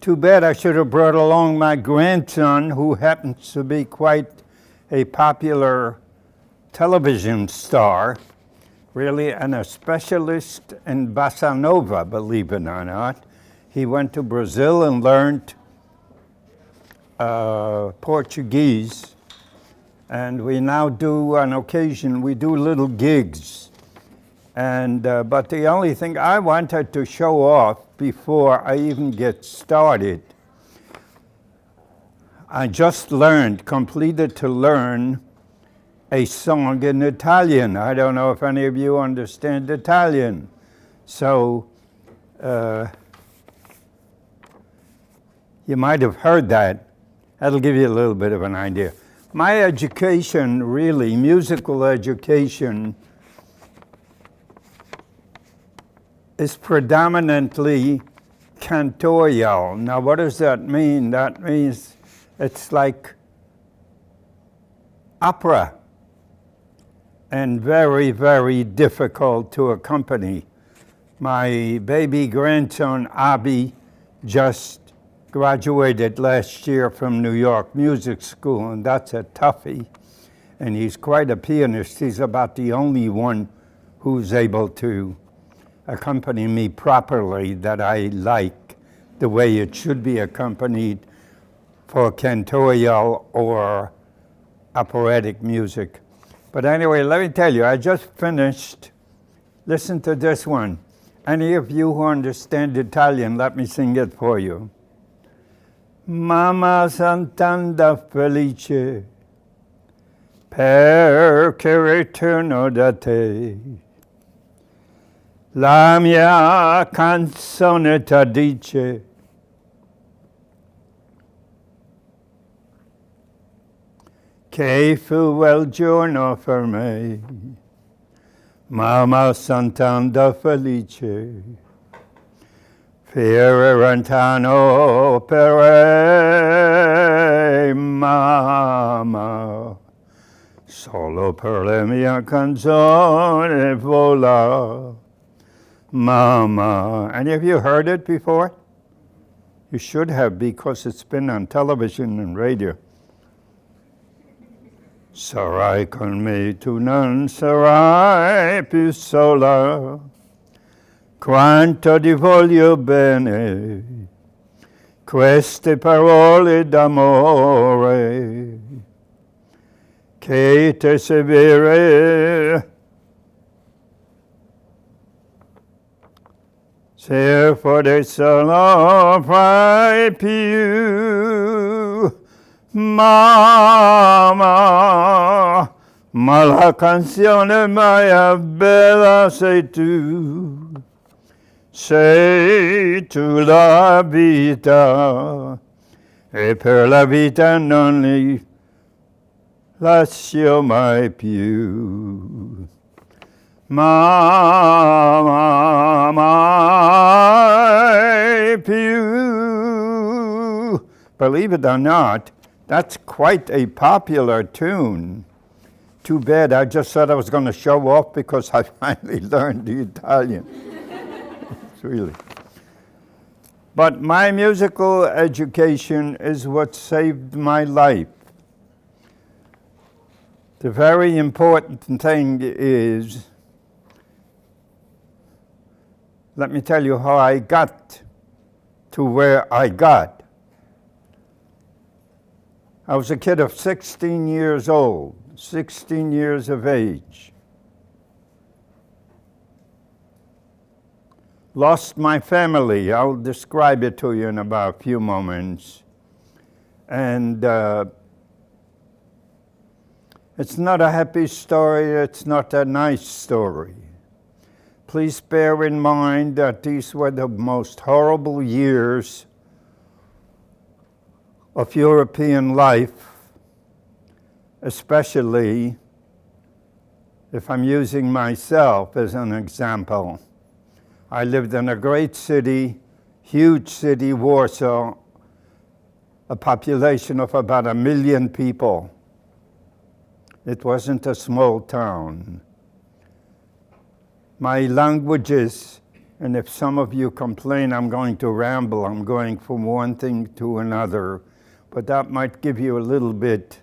Too bad I should have brought along my grandson, who happens to be quite a popular television star, really, and a specialist in bossa nova, believe it or not. He went to Brazil and learned Portuguese, and we now do, on occasion, we do little gigs. And but the only thing I wanted to show off before I even get started, I just completed to learn a song in Italian. I don't know if any of you understand Italian. So you might have heard that. That'll give you a little bit of an idea. My education, really, musical education, is predominantly cantorial. Now, what does that mean? That means it's like opera, and very, very difficult to accompany. My baby grandson, Abi, just graduated last year from New York Music School, and that's a toughie. And he's quite a pianist. He's about the only one who's able to accompany me properly, that I like, the way it should be accompanied for cantorial or operatic music. But anyway, let me tell you, I just finished. Listen to this one. Any of you who understand Italian, let me sing it for you. Mamma Sant'Anda felice, perché ritorno da te. La mia canzone ti dice che fu quel giorno per me. Mamma Sant'Anda felice, per lontano per mamma, solo per la mia canzone vola. Mama. Any of you heard it before? You should have, because it's been on television and radio. Sarai con me, tu non sarai più sola, quanto ti voglio bene, queste parole d'amore, che te severe. Se for solo fai più, mamma, ma la canzone mai bella sei tu la vita, e per la vita non li lascio mai più. Mamma, mai più. Believe it or not, that's quite a popular tune. Too bad, I just said I was going to show off because I finally learned the Italian. Really. But my musical education is what saved my life. The very important thing is, let me tell you how I got to where I got. I was a kid of 16 years old, 16 years of age. Lost my family. I'll describe it to you in about a few moments. And it's not a happy story, it's not a nice story. Please bear in mind that these were the most horrible years of European life, especially if I'm using myself as an example. I lived in a great city, huge city, Warsaw, a population of about 1 million people. It wasn't a small town. My languages And if some of you complain I'm going to ramble, I'm going from one thing to another, but that might give you a little bit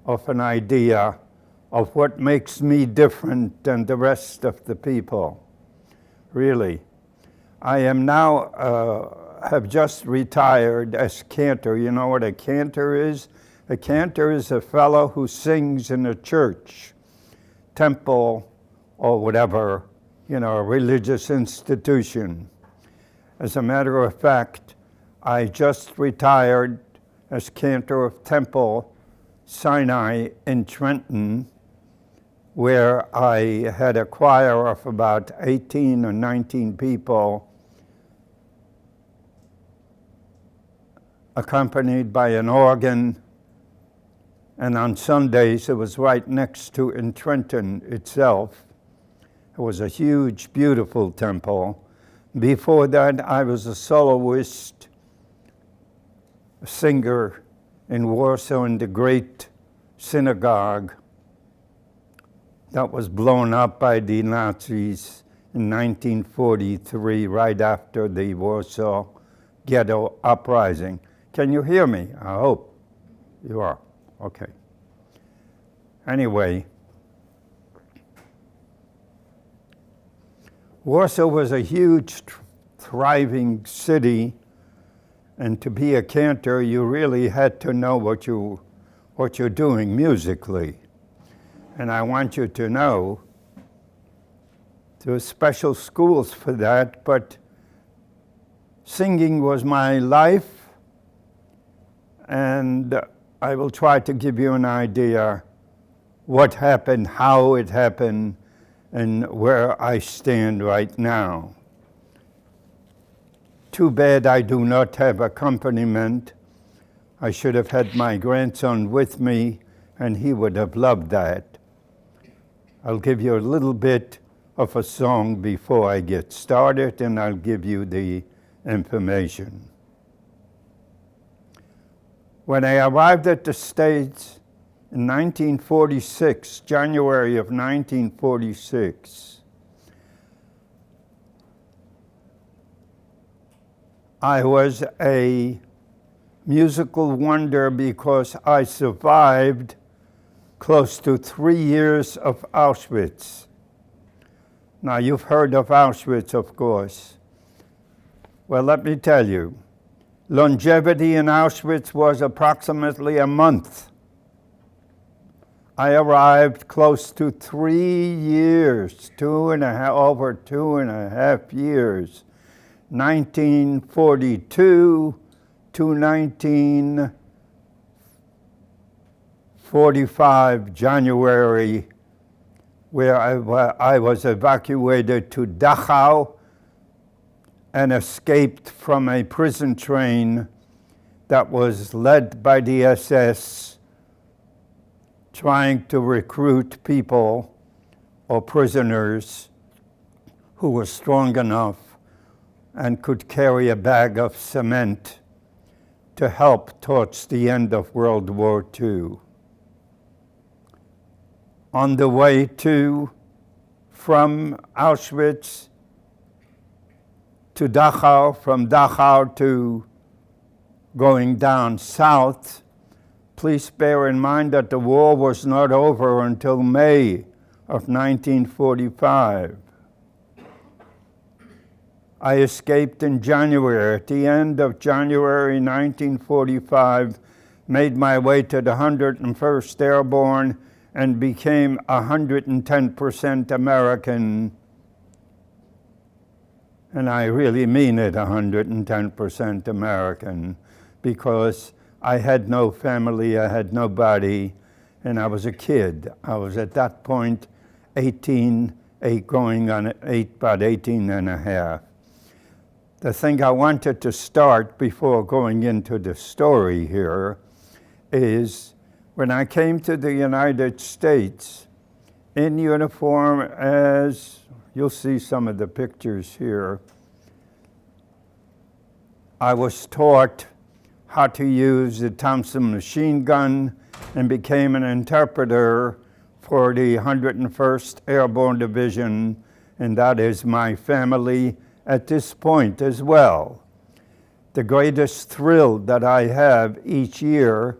of an idea of what makes me different than the rest of the people. Really. I am now, have just retired as cantor. You know what a cantor is? A cantor is a fellow who sings in a church, temple, or whatever, you know, a religious institution. As a matter of fact, I just retired as cantor of Temple Sinai in Trenton, where I had a choir of about 18 or 19 people, accompanied by an organ, and on Sundays it was right next to in Trenton itself. It was a huge, beautiful temple. Before that, I was a soloist, a singer in Warsaw in the great synagogue that was blown up by the Nazis in 1943, right after the Warsaw Ghetto uprising. Can you hear me? I hope you are. Okay. Anyway, Warsaw was a huge, thriving city, and to be a cantor, you really had to know what you're doing musically. And I want you to know there were special schools for that, but singing was my life, and I will try to give you an idea what happened, how it happened, and where I stand right now. Too bad I do not have accompaniment. I should have had my grandson with me, and he would have loved that. I'll give you a little bit of a song before I get started, and I'll give you the information. When I arrived at the States in 1946, January of 1946, I was a musical wonder because I survived close to 3 years of Auschwitz. Now, you've heard of Auschwitz, of course. Well, let me tell you, longevity in Auschwitz was approximately a month. I arrived close to 3 years, over 2.5 years, 1942 to 1945, January, where I was evacuated to Dachau and escaped from a prison train that was led by the SS, trying to recruit people or prisoners who were strong enough and could carry a bag of cement to help towards the end of World War II. On the way from Auschwitz to Dachau, from Dachau to going down south, please bear in mind that the war was not over until May of 1945. I escaped in January. At the end of January 1945, made my way to the 101st Airborne and became 110% American. And I really mean it, 110% American, because I had no family, I had nobody, and I was a kid. I was at that point 18, going on about 18 and a half. The thing I wanted to start before going into the story here is when I came to the United States in uniform, as you'll see some of the pictures here, I was taught how to use the Thompson machine gun and became an interpreter for the 101st Airborne Division, and that is my family at this point as well. The greatest thrill that I have each year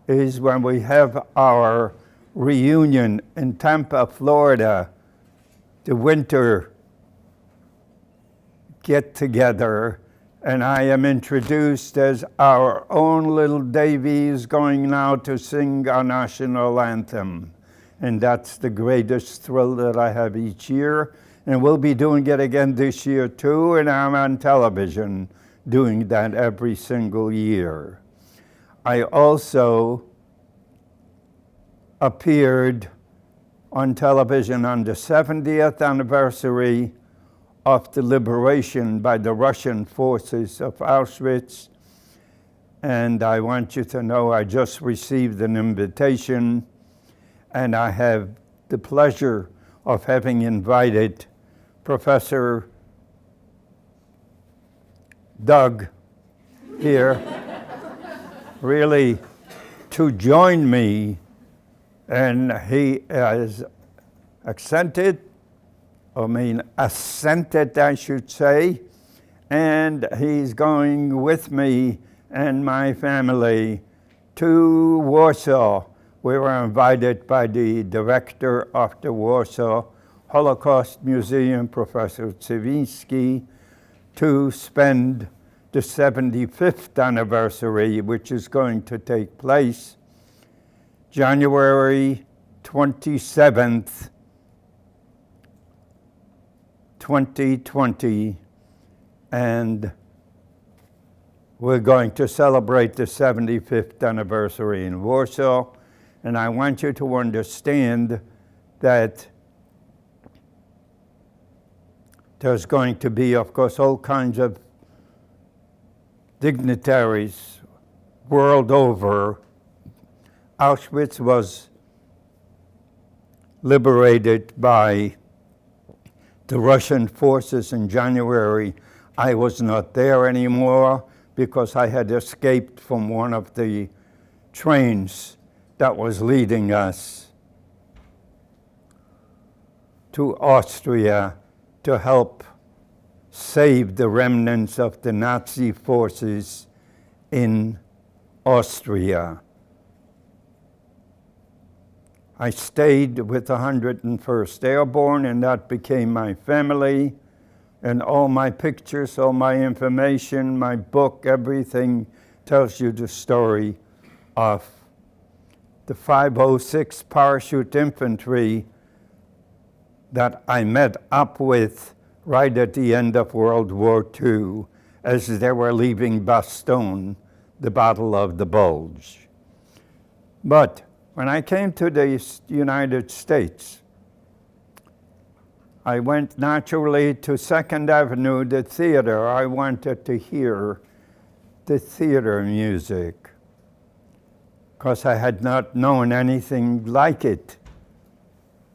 is when we have our reunion in Tampa, Florida, the winter get-together, and I am introduced as our own little Davy is going now to sing our national anthem. And that's the greatest thrill that I have each year. And we'll be doing it again this year too, and I'm on television doing that every single year. I also appeared on television on the 70th anniversary of the liberation by the Russian forces of Auschwitz. And I want you to know I just received an invitation, and I have the pleasure of having invited Professor Doug here really to join me, and he has assented, I should say, and he's going with me and my family to Warsaw. We were invited by the director of the Warsaw Holocaust Museum, Professor Cywinski, to spend the 75th anniversary, which is going to take place January 27th, 2020, and we're going to celebrate the 75th anniversary in Warsaw. And I want you to understand that there's going to be, of course, all kinds of dignitaries world over. Auschwitz was liberated by the Russian forces in January. I was not there anymore because I had escaped from one of the trains that was leading us to Austria to help save the remnants of the Nazi forces in Austria. I stayed with the 101st Airborne, and that became my family. And all my pictures, all my information, my book, everything tells you the story of the 506 Parachute Infantry that I met up with right at the end of World War II as they were leaving Bastogne, the Battle of the Bulge. But when I came to the United States, I went naturally to 2nd Avenue, the theater. I wanted to hear the theater music because I had not known anything like it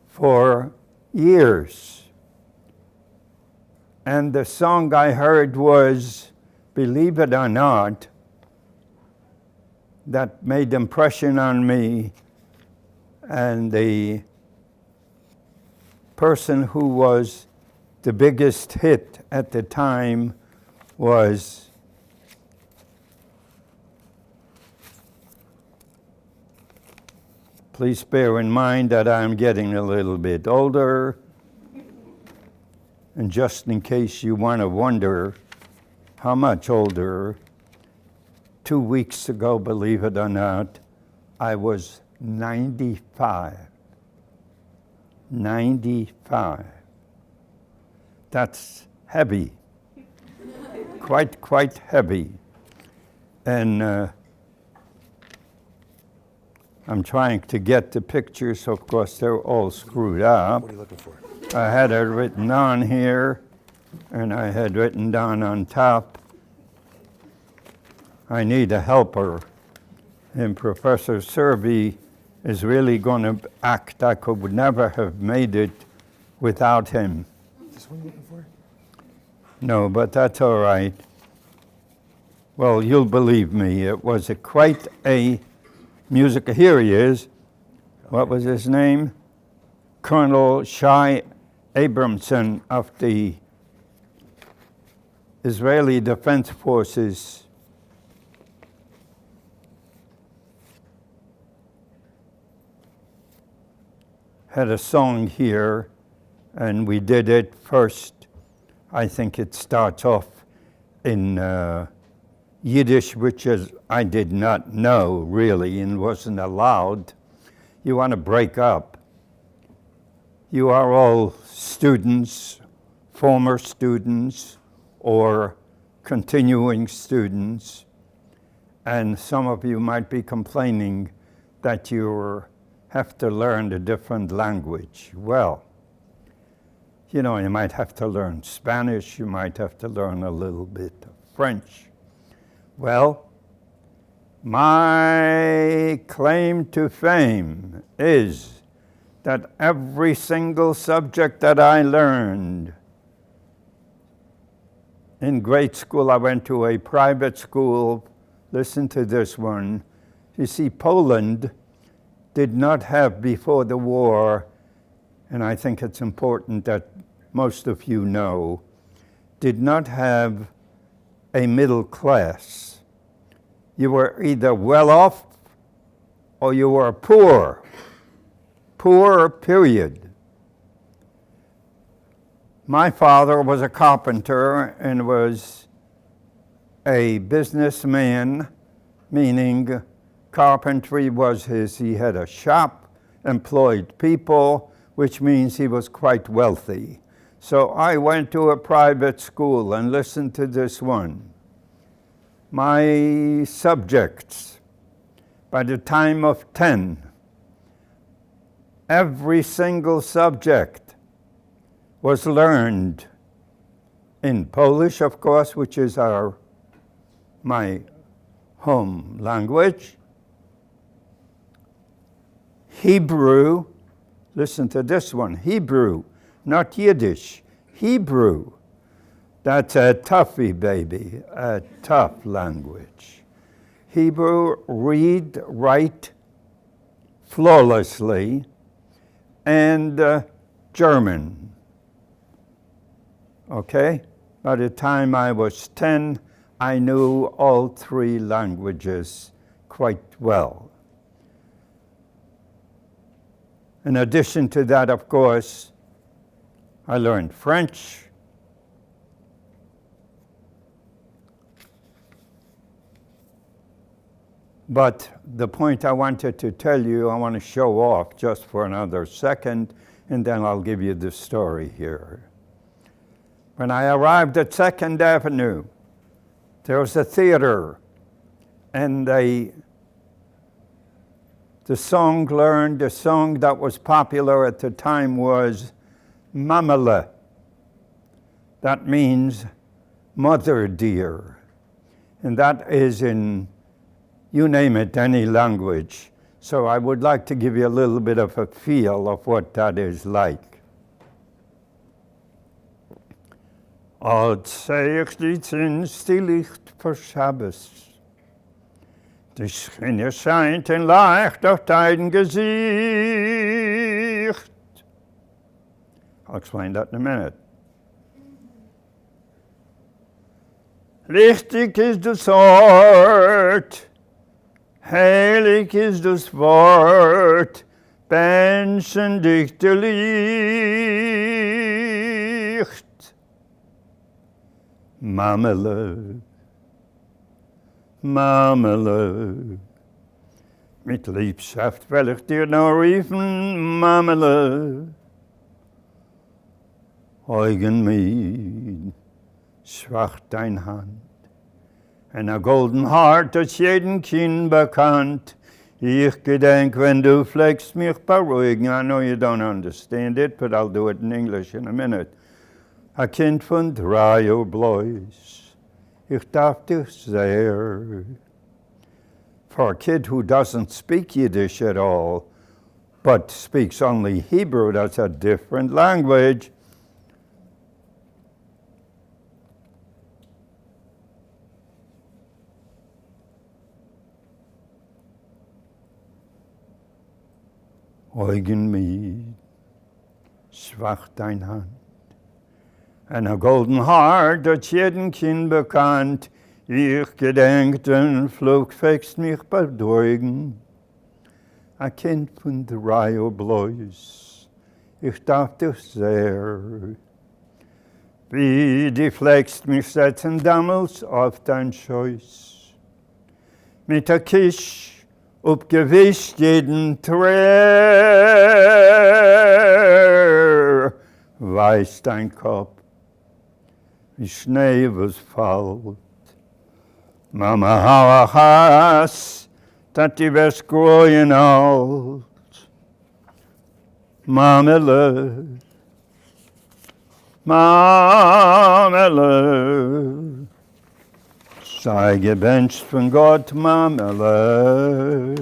for years. And the song I heard was, believe it or not, that made impression on me. And the person who was the biggest hit at the time was please bear in mind that I'm getting a little bit older. And just in case you want to wonder how much older, 2 weeks ago, believe it or not, I was 95. 95. That's heavy. Quite heavy. And I'm trying to get the pictures. Of course, they're all screwed up. What are you looking for? I had it written on here, and I had written down on top, I need a helper. And Professor Serby is really going to act like I would never have made it without him. Is this one you're looking for? No, but that's all right. Well, you'll believe me, it was quite a music. Here he is. What was his name? Colonel Shai Abramson of the Israeli Defense Forces had a song here, and we did it first. I think it starts off in Yiddish, which is I did not know really and wasn't allowed. You want to break up. You are all students, former students, or continuing students, and some of you might be complaining that you have to learn a different language. Well, you know, you might have to learn Spanish, you might have to learn a little bit of French. Well, my claim to fame is that every single subject that I learned in grade school, I went to a private school. Listen to this one. You see, Poland did not have, before the war, and I think it's important that most of you know, did not have a middle class. You were either well off or you were poor. Poor, period. My father was a carpenter and was a businessman, meaning carpentry was he had a shop, employed people, which means he was quite wealthy. So I went to a private school and listened to this one. My subjects, by the time of 10, every single subject was learned in Polish, of course, which is my home language. Hebrew, listen to this one, Hebrew, not Yiddish, Hebrew. That's a toughie, baby, a tough language. Hebrew, read, write flawlessly, and German. Okay? By the time I was 10, I knew all three languages quite well. In addition to that, of course, I learned French. But the point I wanted to tell you, I want to show off just for another second, and then I'll give you the story here. When I arrived at 2nd Avenue, there was a theater, and the song that was popular at the time was Mamele. That means mother dear. And that is in, you name it, any language. So I would like to give you a little bit of a feel of what that is like. Als zij ik niet in stil licht voor Shabbos. De schijne schijnt en leicht auf dein gezicht. I'll explain that in a minute. Lichtig is das Ort, heilig is das Wort, menschendichte Licht. Mamele, Mamele, mit Liebschaft will ich dir nur riefen, Mamele. Augenmid, schwach dein Hand, and a golden heart, das jeden Kind bekannt. Ich gedenk, wenn du fleckst mich beruhigen. I know you don't understand it, but I'll do it in English in a minute. A Kind von 3 Uhr bloß, ich darf dich sehr. For a kid who doesn't speak Yiddish at all, but speaks only Hebrew, that's a different language. Augenmid, schwach dein Hand, En een golden hart, dat jeden Kind bekannt, ich gedenkten, flog fängst mich bedeugen. Ein Kind von 3 Blois, ich darf dich sehr. Wie die pflegst mich setzen damals auf dein Schoß. Mit der Kisch upgewischt jeden Träger, weiß dein Kopf, wie Schnee was fällt. Mama, hau has, dat die was growing old. Mamele, Mamele, sei gebencht von Gott, Mamele.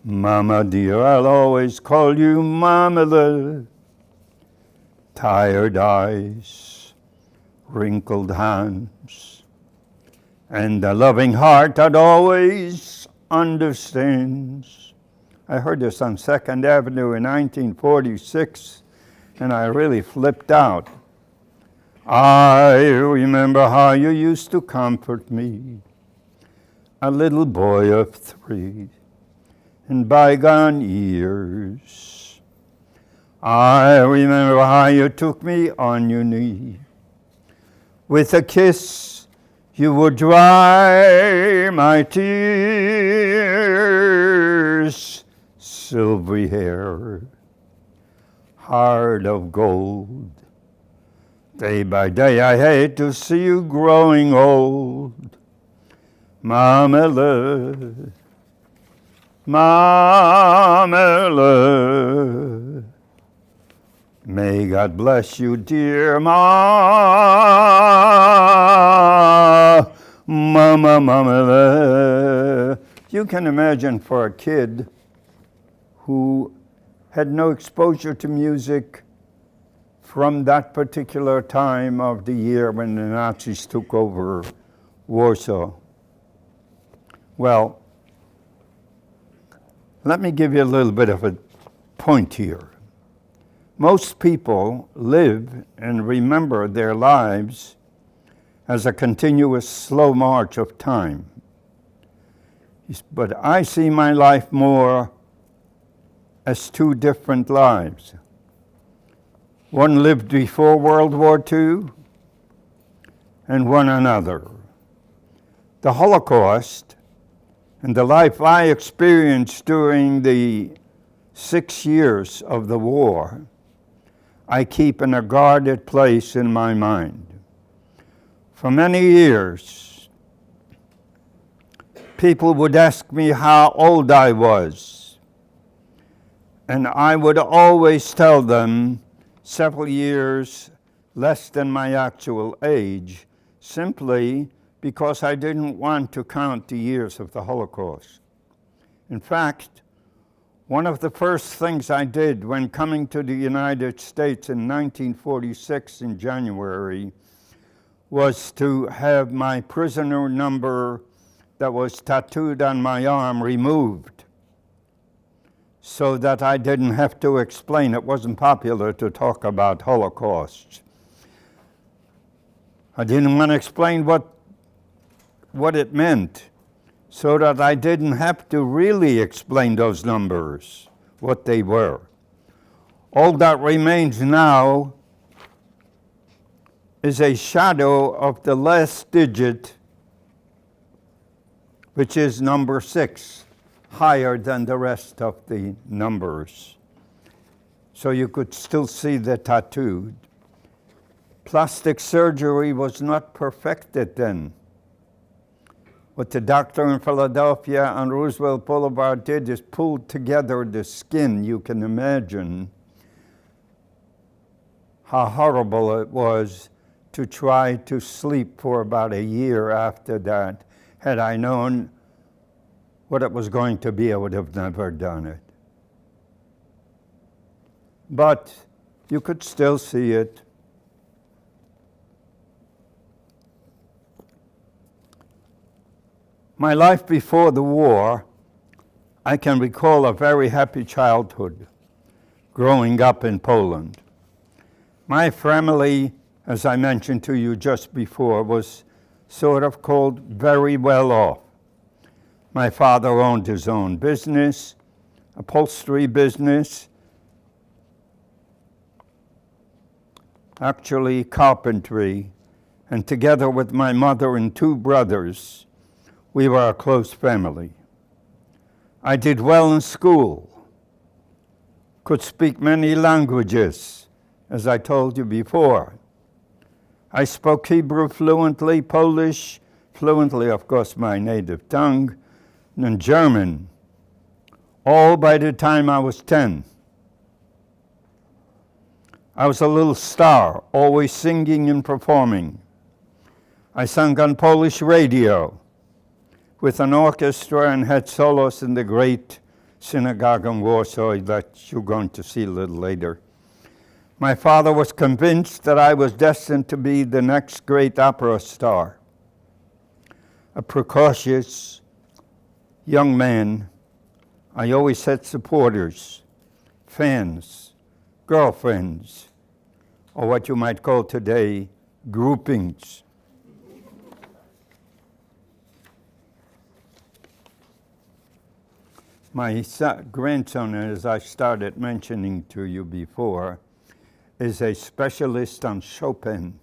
Mama dear, I'll always call you Mamele. Tired eyes, wrinkled hands, and a loving heart that always understands. I heard this on 2nd Avenue in 1946, and I really flipped out. I remember how you used to comfort me, a little boy of 3, in bygone years. I remember how you took me on your knee. With a kiss, you would dry my tears. Silvery hair, heart of gold. Day by day, I hate to see you growing old. Mamele, Mamele. May God bless you, dear Mama, Mama. You can imagine for a kid who had no exposure to music from that particular time of the year when the Nazis took over Warsaw. Well, let me give you a little bit of a point here. Most people live and remember their lives as a continuous slow march of time. But I see my life more as 2 different lives. One lived before World War II and one another. The Holocaust and the life I experienced during the 6 years of the war, I keep in a guarded place in my mind. For many years, people would ask me how old I was, and I would always tell them several years less than my actual age, simply because I didn't want to count the years of the Holocaust. In fact, one of the first things I did when coming to the United States in 1946 in January was to have my prisoner number that was tattooed on my arm removed so that I didn't have to explain. It wasn't popular to talk about Holocaust. I didn't want to explain what it meant, so that I didn't have to really explain those numbers, what they were. All that remains now is a shadow of the last digit, which is number 6, higher than the rest of the numbers. So you could still see the tattoo. Plastic surgery was not perfected then. What the doctor in Philadelphia on Roosevelt Boulevard did is pulled together the skin. You can imagine how horrible it was to try to sleep for about a year after that. Had I known what it was going to be, I would have never done it. But you could still see it. My life before the war, I can recall a very happy childhood growing up in Poland. My family, as I mentioned to you just before, was sort of called very well off. My father owned his own business, upholstery business, actually carpentry, and together with my mother and two brothers, we were a close family. I did well in school, could speak many languages, as I told you before. I spoke Hebrew fluently, Polish fluently, of course, my native tongue, and German, all by the time I was 10. I was a little star, always singing and performing. I sang on Polish radio with an orchestra and had solos in the great synagogue in Warsaw that you're going to see a little later. My father was convinced that I was destined to be the next great opera star. A precocious young man, I always had supporters, fans, girlfriends, or what you might call today, groupings. My grandson, as I started mentioning to you before, is a specialist on Chopin.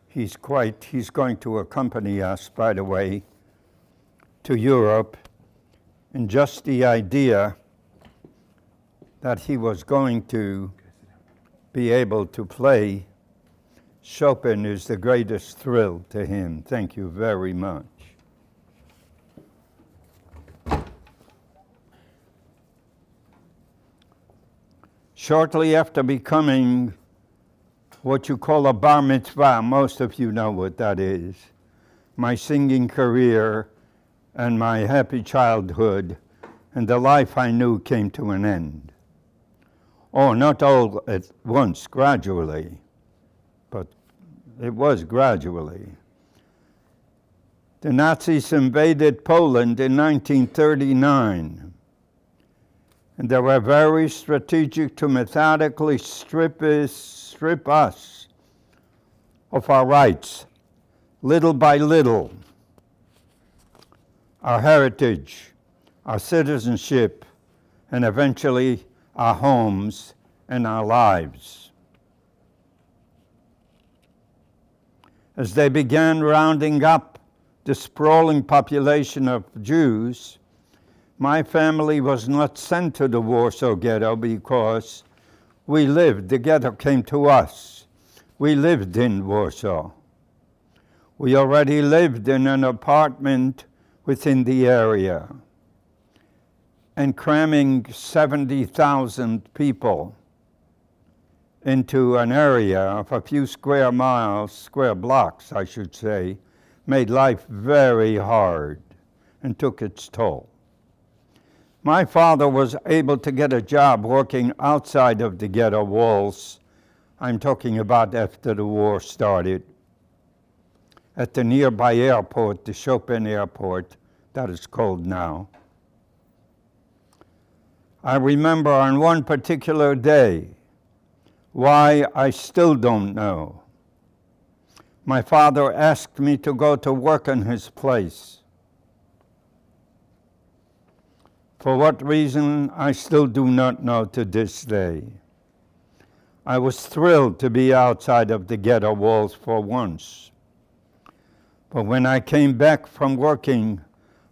He's going to accompany us, by the way, to Europe, and just the idea that he was going to be able to play Chopin is the greatest thrill to him. Thank you very much. Shortly after becoming what you call a bar mitzvah, most of you know what that is, my singing career and my happy childhood and the life I knew came to an end. Oh, not all at once, gradually, but it was gradually. The Nazis invaded Poland in 1939. And they were very strategic to methodically strip us of our rights, little by little, our heritage, our citizenship, and eventually our homes and our lives. As they began rounding up the sprawling population of Jews, my family was not sent to the Warsaw Ghetto because the ghetto came to us. We lived in Warsaw. We already lived in an apartment within the area. And cramming 70,000 people into an area of a few square blocks, I should say, made life very hard and took its toll. My father was able to get a job working outside of the ghetto walls. I'm talking about after the war started. At the nearby airport, the Chopin Airport, that is called now. I remember on one particular day, why I still don't know. My father asked me to go to work in his place. For what reason, I still do not know to this day. I was thrilled to be outside of the ghetto walls for once. But when I came back from working,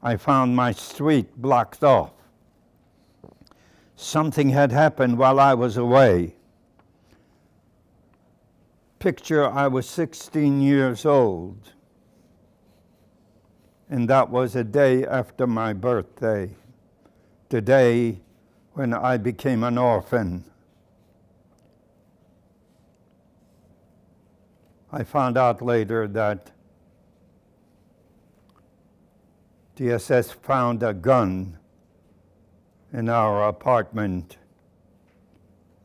I found my street blocked off. Something had happened while I was away. Picture, I was 16 years old, and that was a day after my birthday. The day when I became an orphan. I found out later that the SS found a gun in our apartment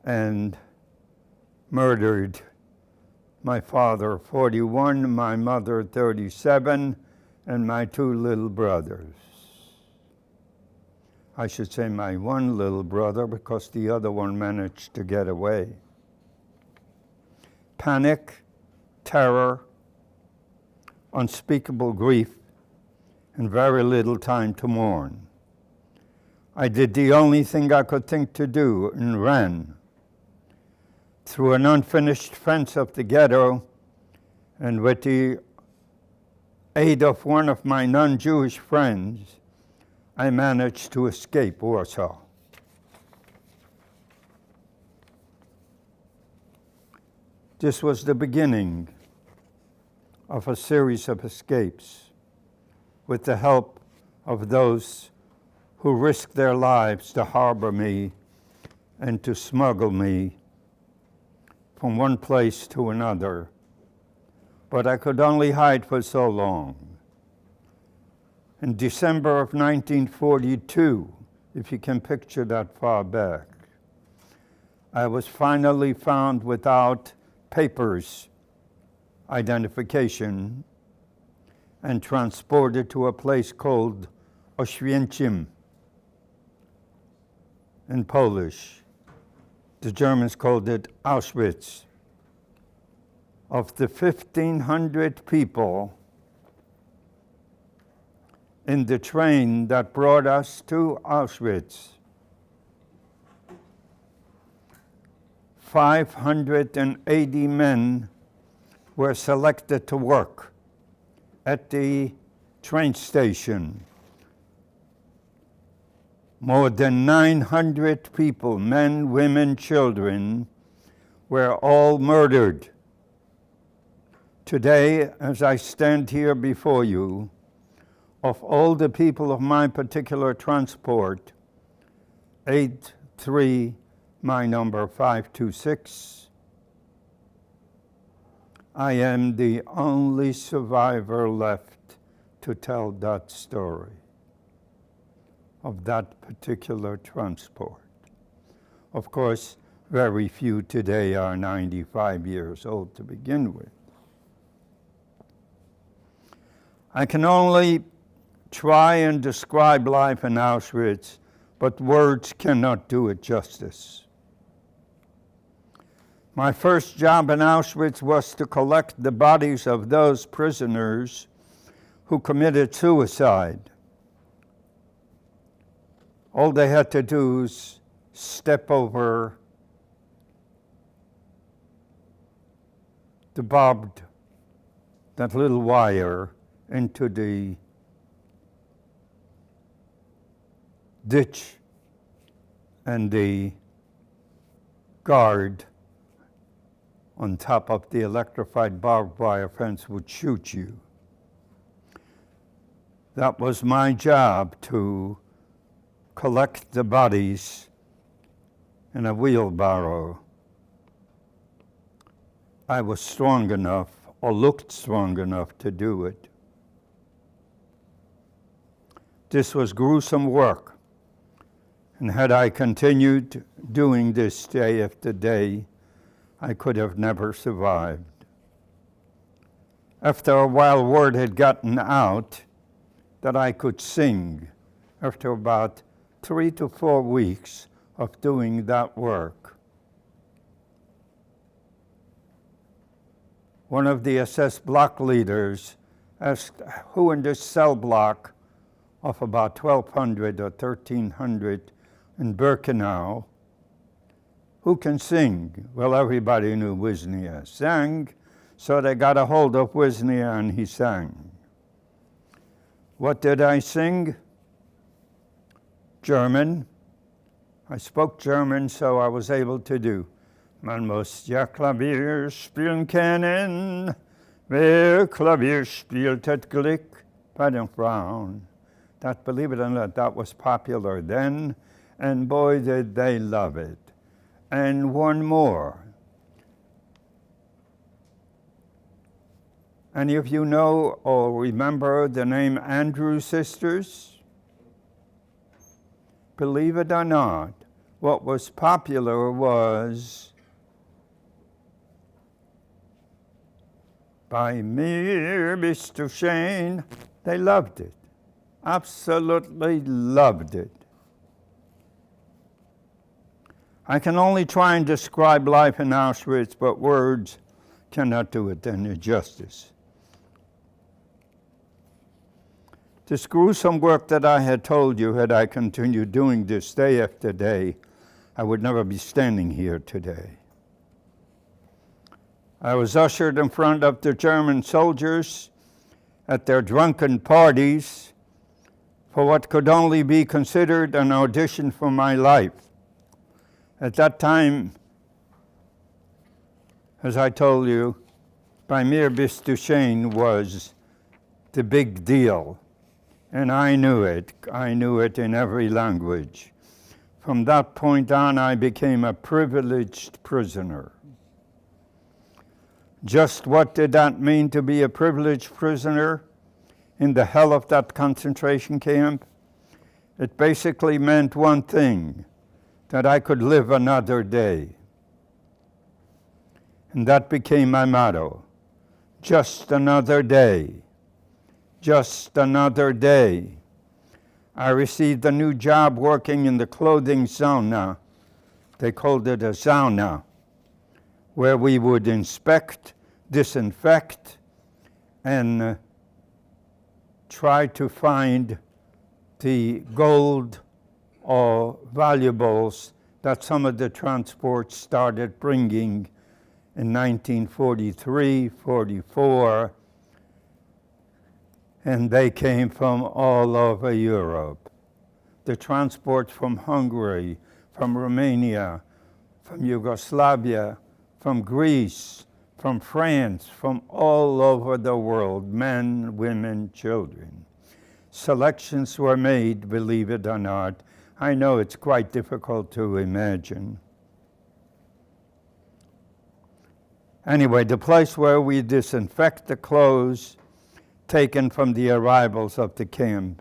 and murdered my father, 41, my mother, 37, and my two little brothers. I should say my one little brother because the other one managed to get away. panic, terror, unspeakable grief, and very little time to mourn. I did the only thing I could think to do and ran through an unfinished fence of the ghetto, and with the aid of one of my non-Jewish friends, I managed to escape Warsaw. This was the beginning of a series of escapes with the help of those who risked their lives to harbor me and to smuggle me from one place to another. But I could only hide for so long. In December of 1942, if you can picture that far back, I was finally found without papers, identification, and transported to a place called Auschwitz in Polish. The Germans called it Auschwitz. Of the 1,500 people in the train that brought us to Auschwitz, 580 men were selected to work at the train station. More than 900 people, men, women, children, were all murdered. Today, as I stand here before you, of all the people of my particular transport, 83, my number 526, I am the only survivor left to tell that story of that particular transport. Of course, very few today are 95 years old to begin with. I can only try and describe life in Auschwitz, but words cannot do it justice. My first job in Auschwitz was to collect the bodies of those prisoners who committed suicide. All they had to do was step over that little wire into the ditch, and the guard on top of the electrified barbed wire fence would shoot you. That was my job, to collect the bodies in a wheelbarrow. I was strong enough, or looked strong enough, to do it. This was gruesome work, and had I continued doing this day after day, I could have never survived. After a while, word had gotten out that I could sing. After about 3 to 4 weeks of doing that work, one of the SS block leaders asked who in this cell block of about 1,200 or 1,300 in Birkenau, who can sing? Well, everybody knew Wisnia sang, so they got a hold of Wisnia and he sang. What did I sing? German. I spoke German, so I was able to do. Man muss ja Klavier spielen können, wer Klavier spielt hat Glück bei den Frauen. That, believe it or not, that was popular then, and boy, did they love it. And one more. Any of you know or remember the name Andrews Sisters? Believe it or not, what was popular was Bei mir bist du schön. They loved it, absolutely loved it. I can only try and describe life in Auschwitz, but words cannot do it any justice. This gruesome work that I had told you, had I continued doing this day after day, I would never be standing here today. I was ushered in front of the German soldiers at their drunken parties for what could only be considered an audition for my life. At that time, as I told you, Premier bis Duchesne was the big deal. And I knew it. I knew it in every language. From that point on, I became a privileged prisoner. Just what did that mean to be a privileged prisoner in the hell of that concentration camp? It basically meant one thing, that I could live another day. And that became my motto. Just another day. Just another day. I received a new job working in the clothing sauna. They called it a sauna, where we would inspect, disinfect, and try to find the gold or valuables that some of the transports started bringing in 1943, 44, and they came from all over Europe. The transports from Hungary, from Romania, from Yugoslavia, from Greece, from France, from all over the world, men, women, children. Selections were made, believe it or not. I know it's quite difficult to imagine. Anyway, the place where we disinfect the clothes taken from the arrivals of the camp.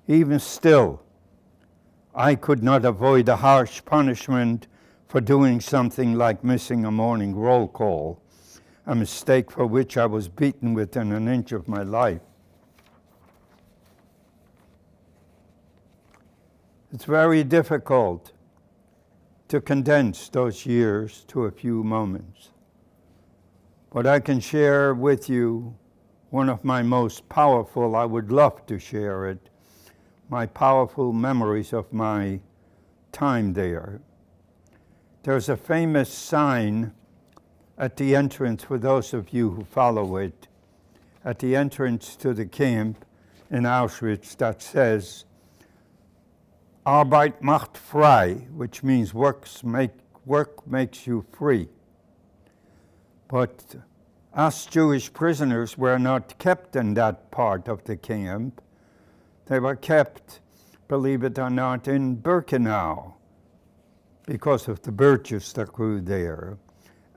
Even still, I could not avoid a harsh punishment for doing something like missing a morning roll call, a mistake for which I was beaten within an inch of my life. It's very difficult to condense those years to a few moments. But I can share with you one of my most powerful, I would love to share it, my powerful memories of my time there. There's a famous sign at the entrance, for those of you who follow it, at the entrance to the camp in Auschwitz that says, Arbeit macht frei, which means work makes you free. But us Jewish prisoners were not kept in that part of the camp. They were kept, believe it or not, in Birkenau because of the birches that grew there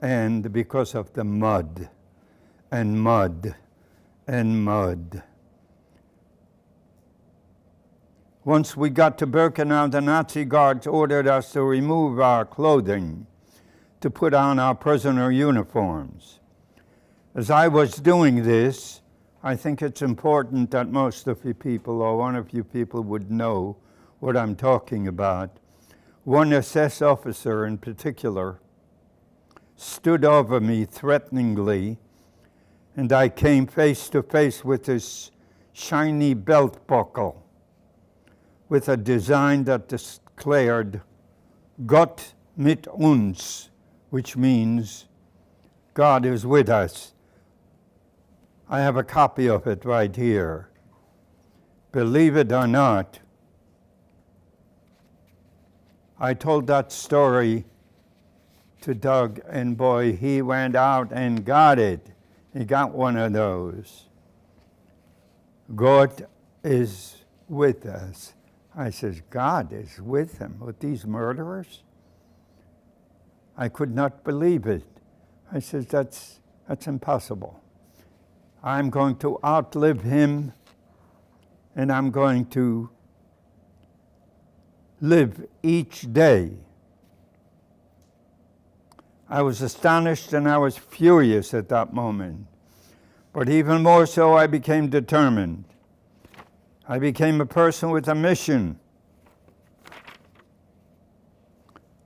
and because of the mud and mud and mud. Once we got to Birkenau, the Nazi guards ordered us to remove our clothing, to put on our prisoner uniforms. As I was doing this, I think it's important that most of you people, or one of you people, would know what I'm talking about. One SS officer in particular stood over me threateningly, and I came face to face with this shiny belt buckle with a design that declared Gott mit uns, which means God is with us. I have a copy of it right here. Believe it or not, I told that story to Doug, and boy, he went out and got it. He got one of those. God is with us. I says, God is with him, with these murderers? I could not believe it. I says, that's impossible. I'm going to outlive him, and I'm going to live each day. I was astonished and I was furious at that moment. But even more so, I became determined. I became a person with a mission.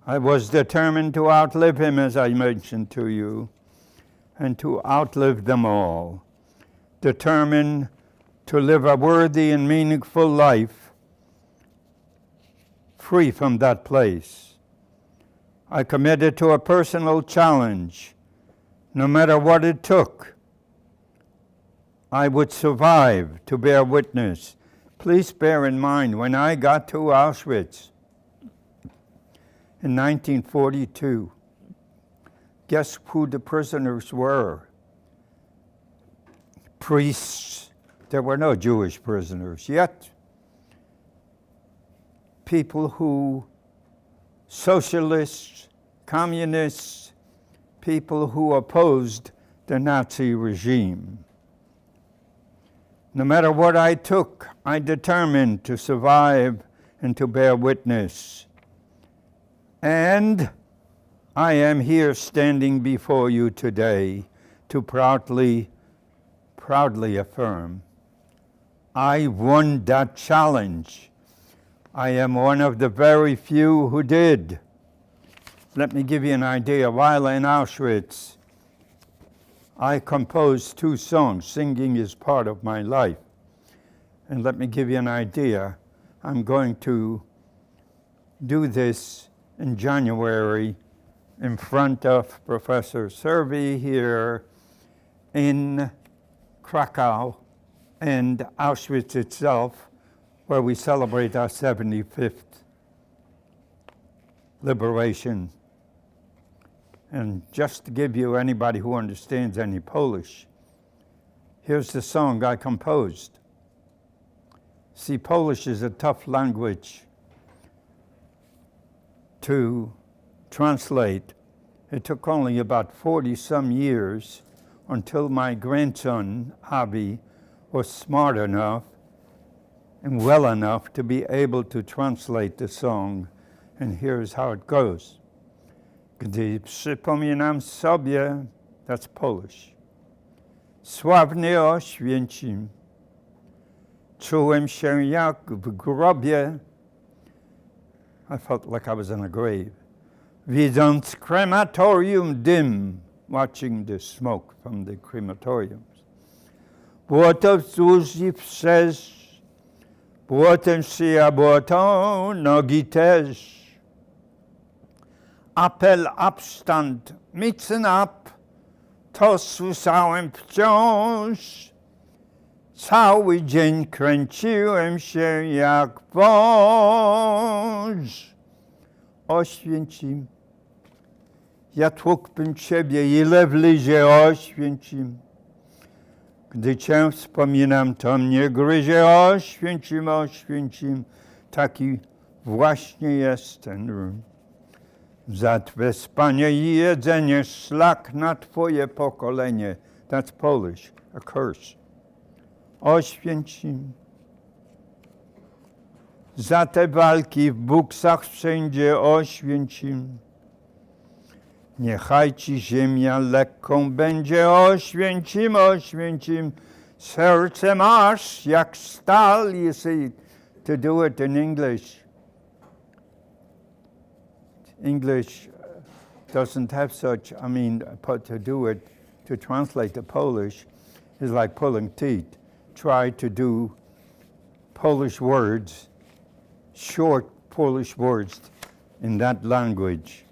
I was determined to outlive him, as I mentioned to you. and to outlive them all. Determined to live a worthy and meaningful life free from that place. I committed to a personal challenge. No matter what it took, I would survive to bear witness. Please bear in mind, when I got to Auschwitz in 1942, guess who the prisoners were? Priests. There were no Jewish prisoners yet. People who, socialists, communists, people who opposed the Nazi regime. No matter what I took, I determined to survive and to bear witness. And I am here standing before you today to proudly affirm, I won that challenge. I am one of the very few who did. Let me give you an idea. While in Auschwitz, I composed 2 songs. Singing is part of my life. And let me give you an idea. I'm going to do this in January in front of Professor Servey here in Krakow and Auschwitz itself, where we celebrate our 75th liberation. And just to give you anybody who understands any Polish, here's the song I composed. See, Polish is a tough language to translate. It took only about 40-some years until my grandson, Abi, was smart enough and well enough to be able to translate the song. And here's how it goes. Gdy przypominam sobie, that's Polish, sławny Oświęcim, czułem się jak w grobie. I felt like I was in a grave. Widząc crematorium dym, watching the smoke from the crematoriums. Błoto wzdłuż i wszerz, błotem szyja błoto, nogi też. Apel Abstand, mitten up, to słyszałem wciąż. Cały dzień kręciłem się jak wąż. Oświęcim, ja tłukłbym Ciebie, ile wlizie Oświęcim. Gdy Cię wspominam, to mnie gryzie Oświęcim, Oświęcim. Taki właśnie jest ten rum. Za Twe spanie i jedzenie, szlak na Twoje pokolenie. That's Polish, a curse. Oświęcim. Za te walki w buksach wszędzie Oświęcim. Niechaj Ci ziemia lekką będzie, Oświęcim, Oświęcim. Serce masz jak stal. You see, to do it in English doesn't have such, to do it, to translate to Polish is like pulling teeth. Try to do Polish words, short Polish words in that language.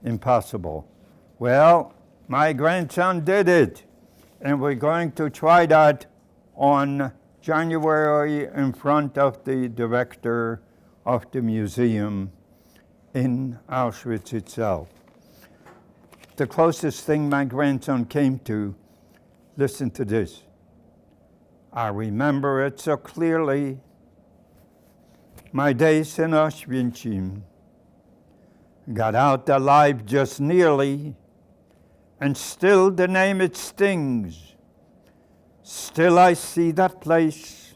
Impossible. Well, my grandson did it, and we're going to try that on January in front of the director of the museum in Auschwitz itself. The closest thing my grandson came to, listen to this. I remember it so clearly. My days in Auschwitz, got out alive just nearly, and still the name it stings. Still I see that place,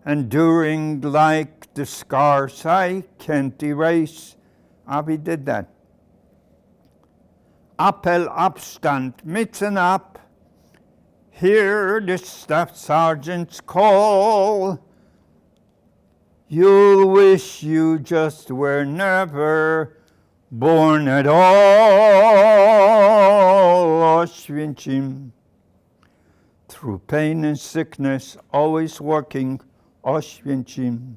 enduring like the scars I can't erase. Abi did that. Appel Abstand, mitten up. Hear the staff sergeant's call. You'll wish you just were never born at all, Auschwitz, through pain and sickness, always working, Auschwitz,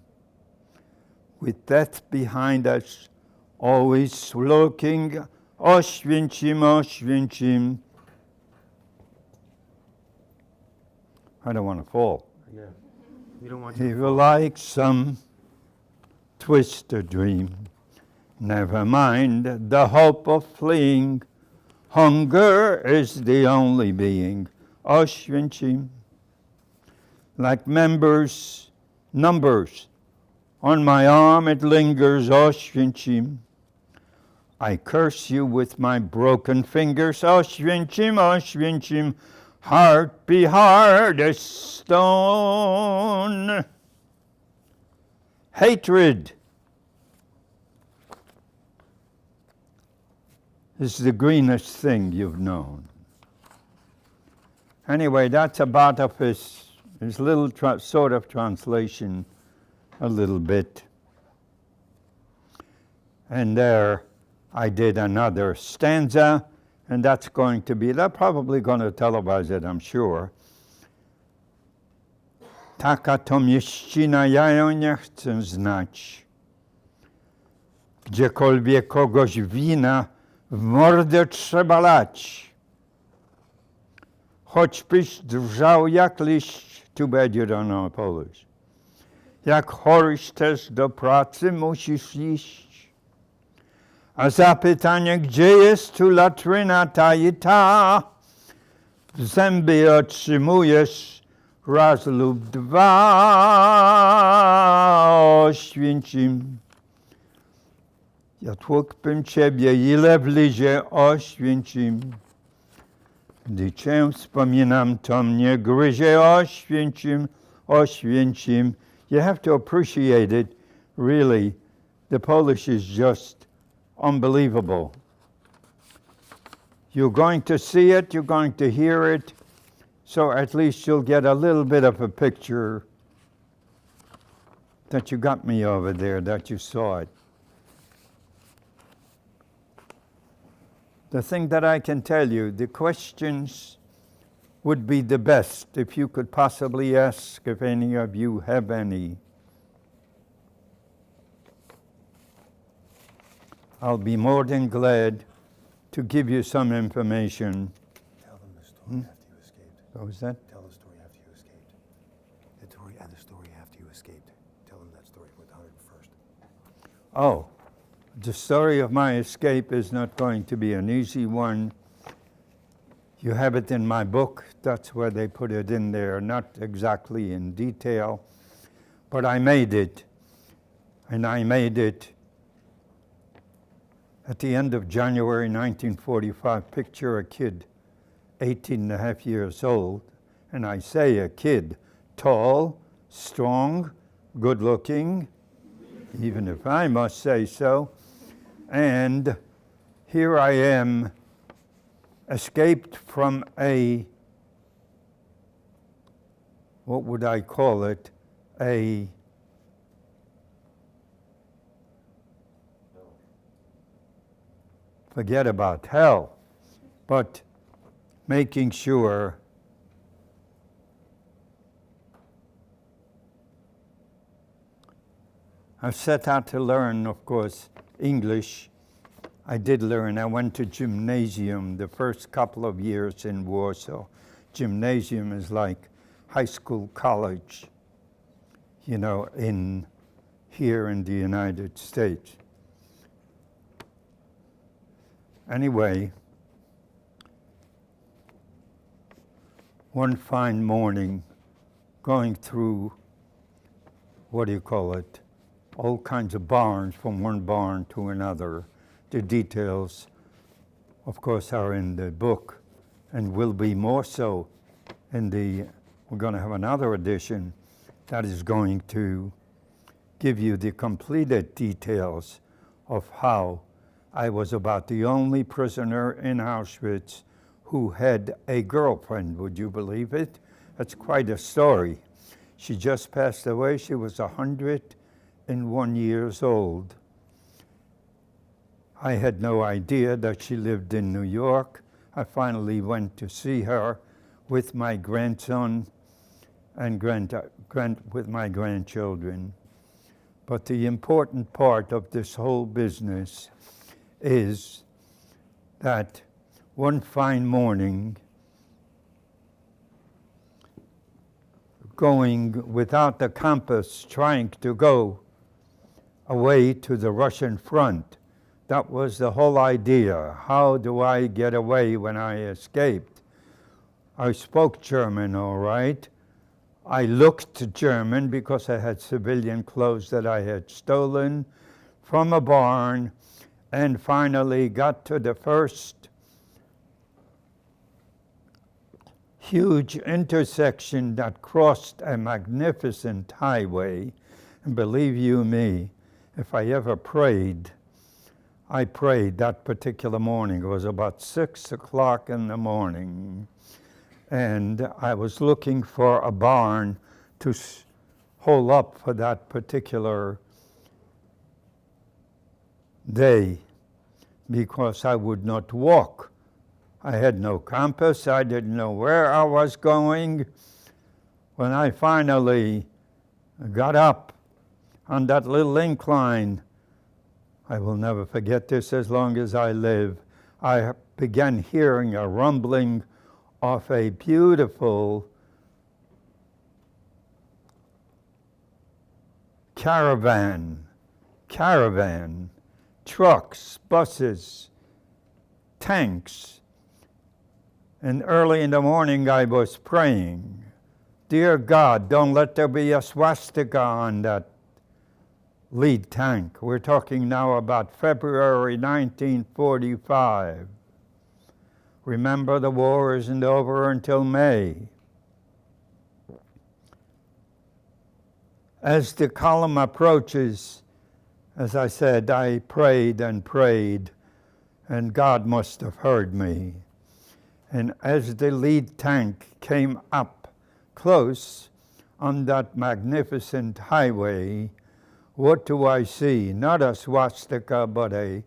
with death behind us, always looking, Auschwitz, Auschwitz. I don't want to fall. Yeah. You don't want to. He will like some twisted dream. Never mind the hope of fleeing. Hunger is the only being. Auschwitz, like numbers on my arm it lingers. Auschwitz, I curse you with my broken fingers. Auschwitz, Auschwitz, heart be hard as stone. Hatred is the greenest thing you've known. Anyway, that's about of his little sort of translation, a little bit. And there I did another stanza, and that's going to be, they're probably going to televise it, I'm sure. Taka to mieścina, ja ją nie chcę znać. Gdziekolwiek kogoś wina w mordę trzeba lać. Choćbyś drżał jak liść, too bad you don't know Polish. Jak choryś też do pracy musisz iść. A zapytanie, gdzie jest tu latryna ta i ta, w zęby otrzymujesz raz lub dwa. Oświęcim. Ja tłukłbym ciebie, ile wlizie, Oświęcim. Gdy cię wspominam, to mnie gryzie. Oświęcim, Oświęcim. You have to appreciate it, really. The Polish is just unbelievable. You're going to see it, you're going to hear it, so at least you'll get a little bit of a picture that you got me over there, that you saw it. The thing that I can tell you, the questions would be the best if you could possibly ask, if any of you have any. I'll be more than glad to give you some information. Tell them the story after you escaped. What was that? Tell the story after you escaped. The story after you escaped. Tell them that story with 101st. Oh, the story of my escape is not going to be an easy one. You have it in my book. That's where they put it in there, not exactly in detail. But I made it, and I made it at the end of January 1945. Picture a kid, 18 and a half years old, and I say a kid, tall, strong, good looking, even if I must say so, and here I am, escaped from a, what would I call it, forget about hell, but making sure I set out to learn, of course, English. I did learn. I went to gymnasium the first couple of years in Warsaw. Gymnasium is like high school, college, you know, here in the United States. Anyway, one fine morning, going through, what do you call it, all kinds of barns, from one barn to another. The details, of course, are in the book and will be more so in we're going to have another edition that is going to give you the completed details of how I was about the only prisoner in Auschwitz who had a girlfriend. Would you believe it? That's quite a story. She just passed away. She was 101 years old. I had no idea that she lived in New York. I finally went to see her with my grandson and with my grandchildren. But the important part of this whole business is that one fine morning, going without the compass, trying to go away to the Russian front. That was the whole idea. How do I get away when I escaped? I spoke German, all right. I looked German because I had civilian clothes that I had stolen from a barn, and finally got to the first huge intersection that crossed a magnificent highway. And believe you me, if I ever prayed, I prayed that particular morning. It was about 6 o'clock in the morning. And I was looking for a barn to hole up for that particular day because I would not walk. I had no compass. I didn't know where I was going. When I finally got up on that little incline, I will never forget this as long as I live, I began hearing a rumbling of a beautiful caravan, trucks, buses, tanks. And early in the morning I was praying, dear God, don't let there be a swastika on that lead tank. We're talking now about February 1945. Remember, the war isn't over until May. As the column approaches, as I said, I prayed and prayed, and God must have heard me. And as the lead tank came up close on that magnificent highway, what do I see? Not a swastika, but a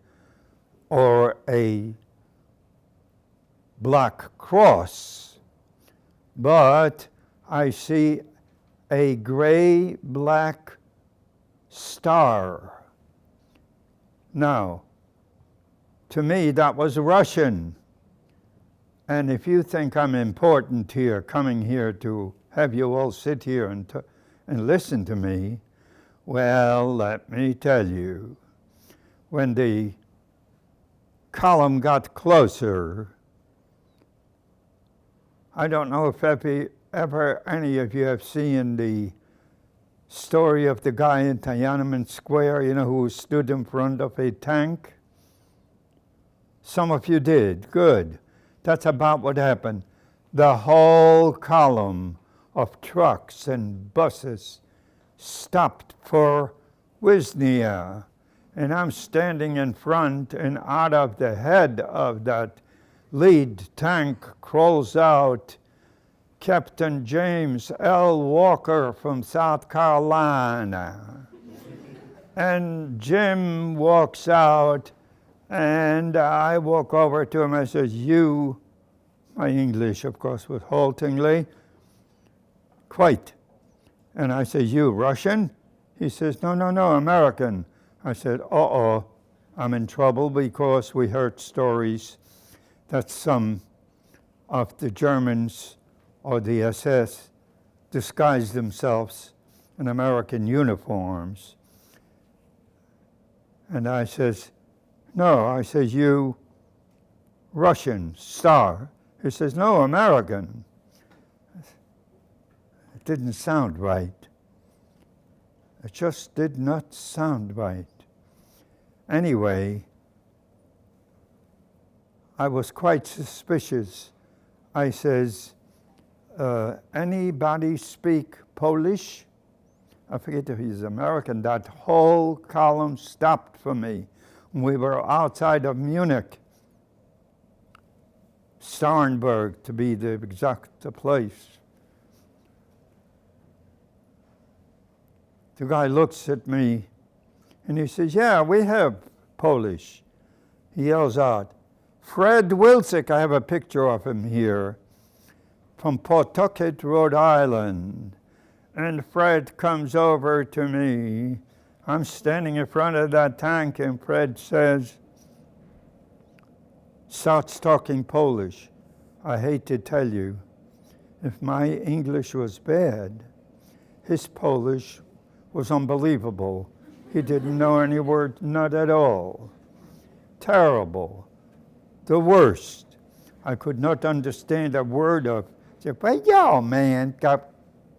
black cross, but I see a gray-black star. Now, to me, that was Russian. And if you think I'm important here, coming here to have you all sit here and listen to me, well, let me tell you, when the column got closer, I don't know if ever any of you have seen the story of the guy in Tiananmen Square, who stood in front of a tank. Some of you did. Good. That's about what happened. The whole column of trucks and buses stopped for Wisnia. And I'm standing in front, and out of the head of that lead tank crawls out Captain James L. Walker from South Carolina. And Jim walks out, and I walk over to him. I says, you, my English, of course, was haltingly, quite. And I say, you Russian? He says, no, American. I said, uh-oh, I'm in trouble, because we heard stories that some of the Germans or the SS disguised themselves in American uniforms. And I says, no, I says, you Russian star. He says, no, American. It didn't sound right. It just did not sound right. Anyway, I was quite suspicious. I says, anybody speak Polish? I forget if he's American. That whole column stopped for me. We were outside of Munich, Starnberg to be the exact place. The guy looks at me and he says, yeah, we have Polish. He yells out, Fred Wilczek, I have a picture of him here, from Pawtucket, Rhode Island. And Fred comes over to me. I'm standing in front of that tank, and Fred starts talking Polish. I hate to tell you, if my English was bad, his Polish was unbelievable. He didn't know any word, not at all. Terrible. The worst. I could not understand a word of, but yo, man,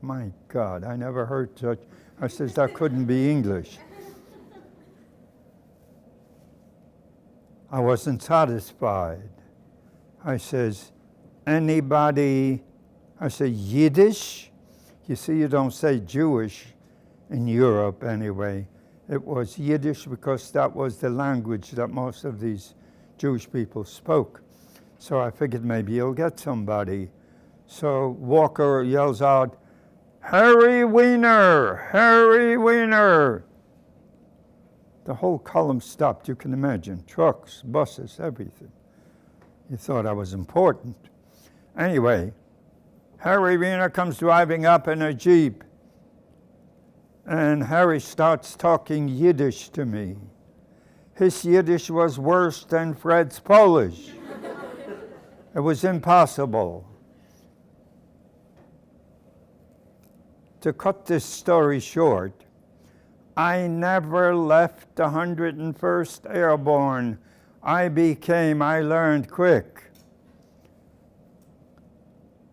my God, I never heard such. I says, that couldn't be English. I wasn't satisfied. I says, anybody, I said, Yiddish? You see, you don't say Jewish in Europe anyway. It was Yiddish because that was the language that most of these Jewish people spoke. So I figured maybe you'll get somebody. So Walker yells out, Harry Wiener, Harry Wiener. The whole column stopped, you can imagine. Trucks, buses, everything. You thought I was important. Anyway, Harry Wiener comes driving up in a Jeep. And Harry starts talking Yiddish to me. His Yiddish was worse than Fred's Polish. It was impossible. To cut this story short, I never left the 101st Airborne. I learned quick.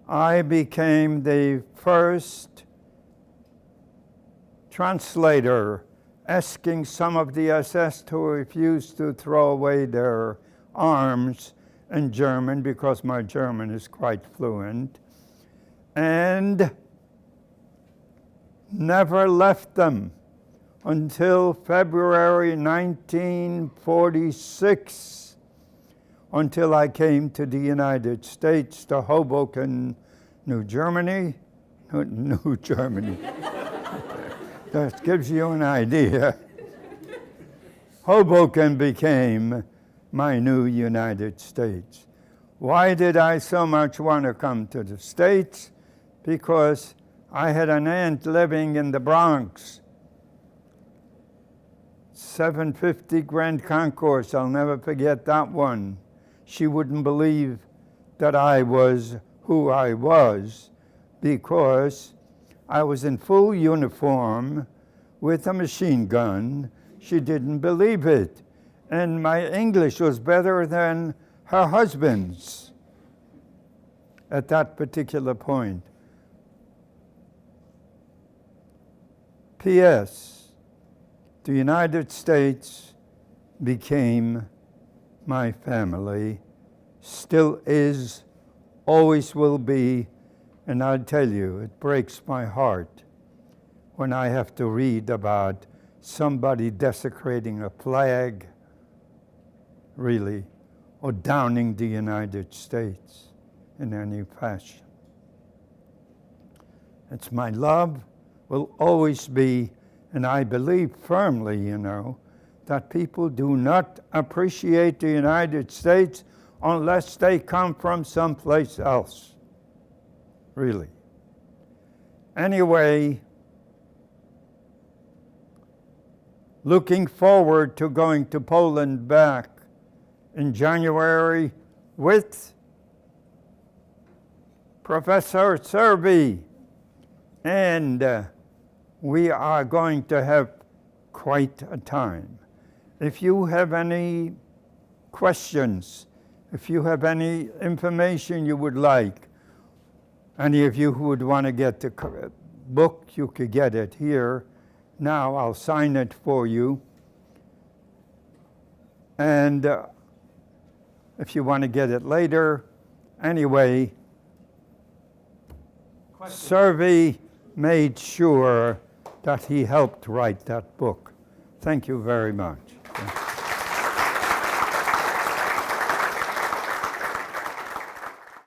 I became the first translator, asking some of the SS to refuse to throw away their arms in German, because my German is quite fluent, and never left them until February 1946, until I came to the United States, to Hoboken, New Germany. That gives you an idea. Hoboken became my new United States. Why did I so much want to come to the States? Because I had an aunt living in the Bronx. 750 Grand Concourse, I'll never forget that one. She wouldn't believe that I was who I was, because I was in full uniform with a machine gun. She didn't believe it. And my English was better than her husband's at that particular point. P.S. The United States became my family, still is, always will be, and I'll tell you, it breaks my heart when I have to read about somebody desecrating a flag, really, or downing the United States in any fashion. It's my love, will always be, and I believe firmly, that people do not appreciate the United States unless they come from someplace else, really. Anyway, looking forward to going to Poland back in January with Professor Serby, and we are going to have quite a time. If you have any questions, if you have any information you would like, any of you who would want to get the book, you could get it here. Now I'll sign it for you. And if you want to get it later, anyway, Serby made sure that he helped write that book. Thank you very much.